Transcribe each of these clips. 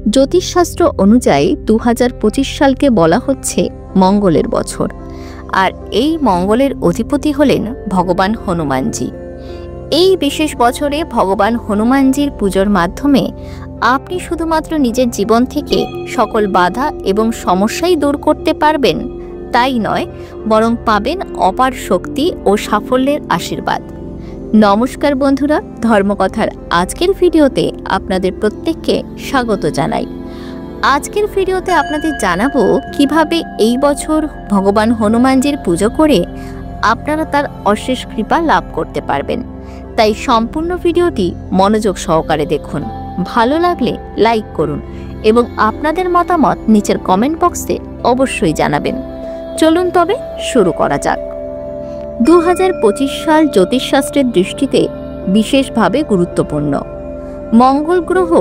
জ্যোতিষশাস্ত্র অনুযায়ী 2025 সালকে বলা হচ্ছে মঙ্গলের বছর। আর এই মঙ্গলের অধিপতি হলেন ভগবান হনুমানজি। এই বিশেষ বছরে ভগবান হনুমানজির পুজোর মাধ্যমে আপনি শুধুমাত্র নিজের জীবন থেকে সকল বাধা এবং সমস্যাই দূর করতে পারবেন তাই নয়, বরং পাবেন অপার শক্তি ও সাফল্যের আশীর্বাদ। নমস্কার বন্ধুরা, ধর্মকথার আজকের ভিডিওতে আপনাদের প্রত্যেককে স্বাগত জানাই। আজকের ভিডিওতে আপনাদের জানাবো কিভাবে এই বছর ভগবান হনুমানজির পুজো করে আপনারা তার অশেষ কৃপা লাভ করতে পারবেন। তাই সম্পূর্ণ ভিডিওটি মনোযোগ সহকারে দেখুন। ভালো লাগলে লাইক করুন এবং আপনাদের মতামত নিচের কমেন্ট বক্সে অবশ্যই জানাবেন। চলুন তবে শুরু করা যাক। 2025 সাল জ্যোতিষশাস্ত্রের দৃষ্টিতে বিশেষভাবে গুরুত্বপূর্ণ। মঙ্গল গ্রহ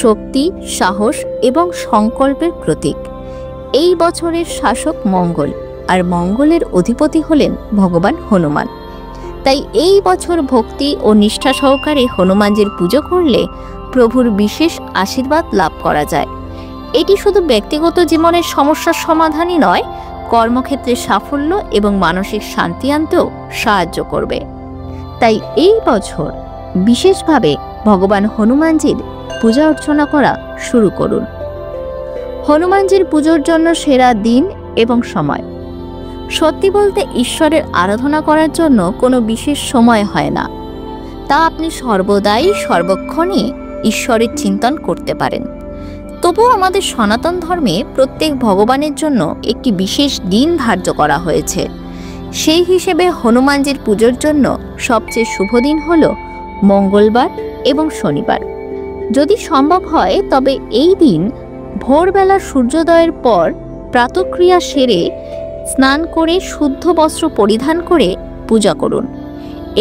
শক্তি, সাহস এবং সংকল্পের প্রতীক। এই বছরের শাসক মঙ্গল, আর মঙ্গলের অধিপতি হলেন ভগবান হনুমান। তাই এই বছর ভক্তি ও নিষ্ঠা সহকারে হনুমানজির পুজো করলে প্রভুর বিশেষ আশীর্বাদ লাভ করা যায়। এটি শুধু ব্যক্তিগত জীবনের সমস্যার সমাধানই নয়, কর্মক্ষেত্রে সাফল্য এবং মানসিক শান্তি আনতেও সাহায্য করবে। তাই এই বছর বিশেষভাবে ভগবান হনুমানজির পূজা অর্চনা করা শুরু করুন। হনুমানজির পুজোর জন্য সেরা দিন এবং সময়। সত্যি বলতে ঈশ্বরের আরাধনা করার জন্য কোনো বিশেষ সময় হয় না। তা আপনি সর্বদাই সর্বক্ষণই ঈশ্বরের চিন্তন করতে পারেন। তবুও আমাদের সনাতন ধর্মে প্রত্যেক ভগবানের জন্য একটি বিশেষ দিন ধার্য করা হয়েছে। সেই হিসেবে হনুমানজির পুজোর জন্য সবচেয়ে শুভ দিন হল মঙ্গলবার এবং শনিবার। যদি সম্ভব হয় তবে এই দিন ভোরবেলা সূর্যোদয়ের পর প্রাতঃক্রিয়া সেরে স্নান করে শুদ্ধ বস্ত্র পরিধান করে পূজা করুন।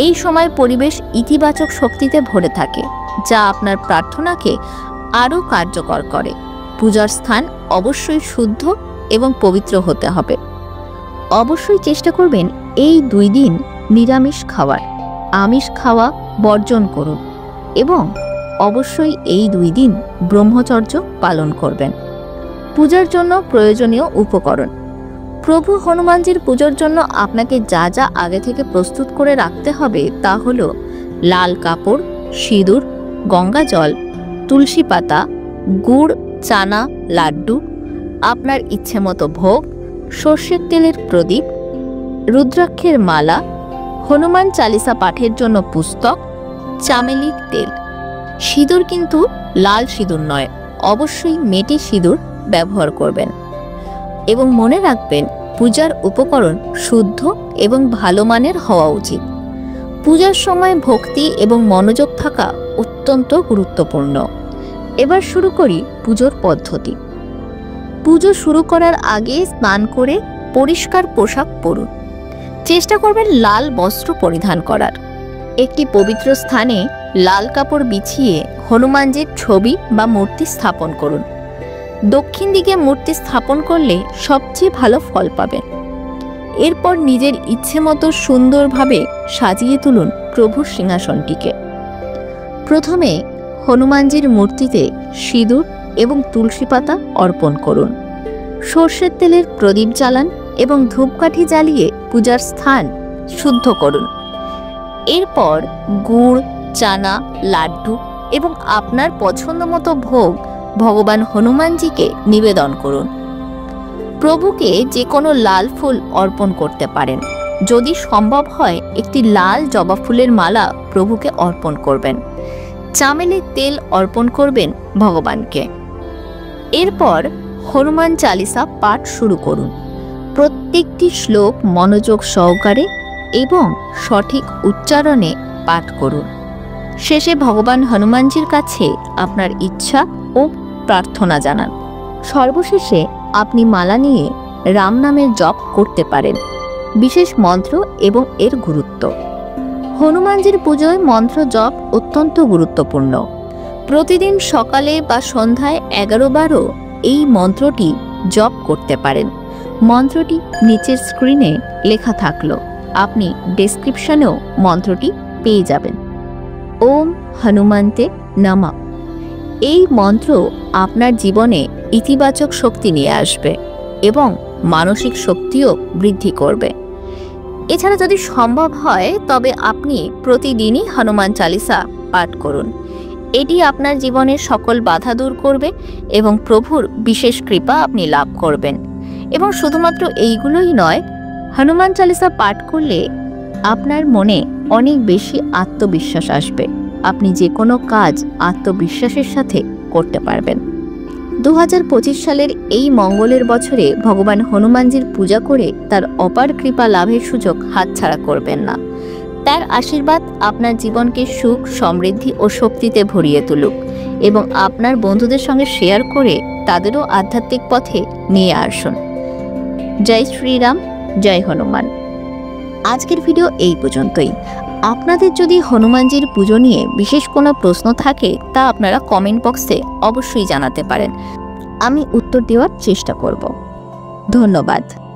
এই সময় পরিবেশ ইতিবাচক শক্তিতে ভরে থাকে, যা আপনার প্রার্থনাকে আরও কার্যকর করে। পূজার স্থান অবশ্যই শুদ্ধ এবং পবিত্র হতে হবে। অবশ্যই চেষ্টা করবেন এই 2 দিন নিরামিষ খাওয়ার, আমিষ খাওয়া বর্জন করুন এবং অবশ্যই এই 2 দিন ব্রহ্মচর্য পালন করবেন। পূজার জন্য প্রয়োজনীয় উপকরণ। প্রভু হনুমানজির পুজোর জন্য আপনাকে যা যা আগে থেকে প্রস্তুত করে রাখতে হবে তা হল লাল কাপড়, সিঁদুর, গঙ্গা জল, তুলসী পাতা, গুড়, চানা, লাড্ডু, আপনার ইচ্ছে মতো ভোগ, সর্ষের তেলের প্রদীপ, রুদ্রাক্ষের মালা, হনুমান চালিসা পাঠের জন্য পুস্তক, চামেলির তেল। সিঁদুর কিন্তু লাল সিঁদুর নয়, অবশ্যই মেটে সিঁদুর ব্যবহার করবেন। এবং মনে রাখবেন পূজার উপকরণ শুদ্ধ এবং ভালো মানের হওয়া উচিত। পূজার সময় ভক্তি এবং মনোযোগ থাকা অত্যন্ত গুরুত্বপূর্ণ। এবার শুরু করি পুজোর পদ্ধতি। পুজো শুরু করার আগে স্নান করে পরিষ্কার পোশাক পরুন। চেষ্টা করবেন লাল বস্ত্র পরিধান করার। একটি পবিত্র স্থানে লাল কাপড় বিছিয়ে হনুমানজির ছবি বা মূর্তি স্থাপন করুন। দক্ষিণ দিকে মূর্তি স্থাপন করলে সবচেয়ে ভালো ফল পাবেন। এরপর নিজের ইচ্ছে মতো সুন্দরভাবে সাজিয়ে তুলুন প্রভুর সিংহাসনটিকে। প্রথমে হনুমানজির মূর্তিতে সিঁদুর এবং তুলসী পাতা অর্পণ করুন। সর্ষের তেলের প্রদীপ জ্বালান এবং ধূপকাঠি জ্বালিয়ে পূজার স্থান শুদ্ধ করুন। এরপর গুড়, চানা, লাড্ডু এবং আপনার পছন্দ মতো ভোগ ভগবান হনুমানজিকে নিবেদন করুন। প্রভুকে যে কোনো লাল ফুল অর্পণ করতে পারেন। যদি সম্ভব হয় একটি লাল জবা ফুলের মালা প্রভুকে অর্পণ করবেন। চামেলির তেল অর্পণ করবেন ভগবানকে। এরপর হনুমান চালিসা পাঠ শুরু করুন। প্রত্যেকটি শ্লোক মনোযোগ সহকারে এবং সঠিক উচ্চারণে পাঠ করুন। শেষে ভগবান হনুমানজির কাছে আপনার ইচ্ছা ও প্রার্থনা জানান। সর্বশেষে আপনি মালা নিয়ে রাম নামের জপ করতে পারেন। বিশেষ মন্ত্র এবং এর গুরুত্ব। হনুমানজির পুজোয় মন্ত্র জপ অত্যন্ত গুরুত্বপূর্ণ। প্রতিদিন সকালে বা সন্ধ্যায় 11 বারও এই মন্ত্রটি জপ করতে পারেন। মন্ত্রটি নিচের স্ক্রিনে লেখা থাকলো, আপনি ডেসক্রিপশনেও মন্ত্রটি পেয়ে যাবেন। ওম হনুমন্তে নমঃ। এই মন্ত্র আপনার জীবনে ইতিবাচক শক্তি নিয়ে আসবে এবং মানসিক শক্তিও বৃদ্ধি করবে। এছাড়া যদি সম্ভব হয় তবে আপনি প্রতিদিনই হনুমান চালিসা পাঠ করুন। এটি আপনার জীবনের সকল বাধা দূর করবে এবং প্রভুর বিশেষ কৃপা আপনি লাভ করবেন। এবং শুধুমাত্র এইগুলোই নয়, হনুমান চালিসা পাঠ করলে আপনার মনে অনেক বেশি আত্মবিশ্বাস আসবে। আপনি যে কোনো কাজ আত্মবিশ্বাসের সাথে করতে পারবেন। 2025 সালের এই মঙ্গলের বছরে ভগবান হনুমানজির পূজা করে তার অপার কৃপা লাভের সুযোগ হাতছাড়া করবেন না। তার আশীর্বাদ আপনার জীবনকে সুখ, সমৃদ্ধি ও শক্তিতে ভরিয়ে তুলুক এবং আপনার বন্ধুদের সঙ্গে শেয়ার করে তাদেরও আধ্যাত্মিক পথে নিয়ে আসুন। জয় শ্রীরাম, জয় হনুমান। আজকের ভিডিও এই পর্যন্তই। আপনাদের যদি হনুমানজির পুজো নিয়ে বিশেষ কোনো প্রশ্ন থাকে তা আপনারা কমেন্ট বক্সে অবশ্যই জানাতে পারেন, আমি উত্তর দেওয়ার চেষ্টা করব। ধন্যবাদ।